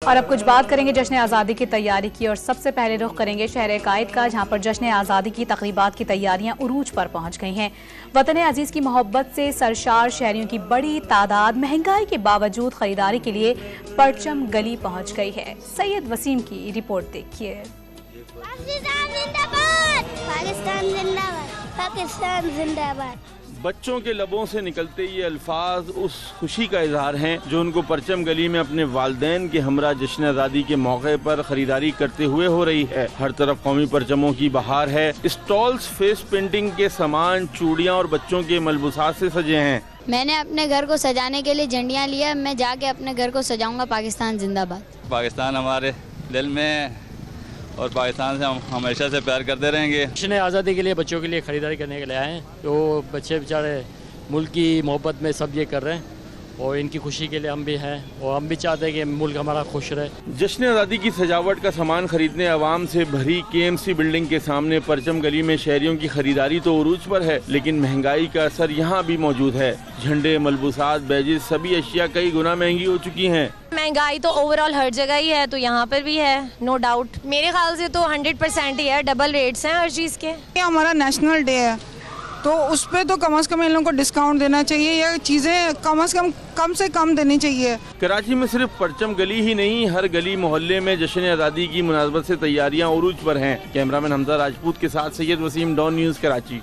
اور اب کچھ بات کریں گے جشن آزادی کی تیاری کی، اور سب سے پہلے رخ کریں گے شہر قائد کا، جہاں پر جشن آزادی کی تقریبات کی تیاریاں عروج پر پہنچ گئی ہیں۔ وطن عزیز کی محبت سے سرشار شہریوں کی بڑی تعداد مہنگائی کے باوجود خریداری کے لیے پرچم گلی پہنچ گئی ہے۔ سید وسیم کی رپورٹ دیکھیے۔ پاکستان زندہ باد۔ بچوں کے لبوں سے نکلتے یہ الفاظ اس خوشی کا اظہار ہیں جو ان کو پرچم گلی میں اپنے والدین کے ہمراہ جشن آزادی کے موقع پر خریداری کرتے ہوئے ہو رہی ہے۔ ہر طرف قومی پرچموں کی بہار ہے۔ اسٹالز فیس پینٹنگ کے سامان، چوڑیاں اور بچوں کے ملبوسات سے سجے ہیں۔ میں نے اپنے گھر کو سجانے کے لیے جھنڈیاں لیا، میں جا کے اپنے گھر کو سجاؤں گا۔ پاکستان زندہ باد۔ پاکستان ہمارے دل میں اور پاکستان سے ہم ہمیشہ سے پیار کرتے رہیں گے۔ جشن آزادی کے لیے بچوں کے لیے خریداری کرنے کے لیے آئے ہیں، تو بچے بیچارے ملک کی محبت میں سب یہ کر رہے ہیں اور ان کی خوشی کے لیے ہم بھی ہیں، اور ہم بھی چاہتے ہیں کہ ملک ہمارا خوش رہے۔ جشن آزادی کی سجاوٹ کا سامان خریدنے عوام سے بھری KMC بلڈنگ کے سامنے پرچم گلی میں شہریوں کی خریداری تو عروج پر ہے، لیکن مہنگائی کا اثر یہاں بھی موجود ہے۔ جھنڈے، ملبوسات، بیجز، سبھی اشیاء کئی گنا مہنگی ہو چکی ہیں۔ مہنگائی تو اوور آل ہر جگہ ہی ہے، تو یہاں پر بھی ہے، نو ڈاؤٹ۔ میرے خیال سے تو 100% ہی ہے، ڈبل ریٹس ہیں ہر چیز کے۔ یہ ہمارا نیشنل ڈے ہے، تو اس پہ تو کم از کم ان لوگوں کو ڈسکاؤنٹ دینا چاہیے، یا چیزیں کم از کم سے کم دینی چاہیے۔ کراچی میں صرف پرچم گلی ہی نہیں، ہر گلی محلے میں جشن آزادی کی مناسبت سے تیاریاں عروج پر ہیں۔ کیمرامین حمزہ راجپوت کے ساتھ سید وسیم، ڈان نیوز، کراچی۔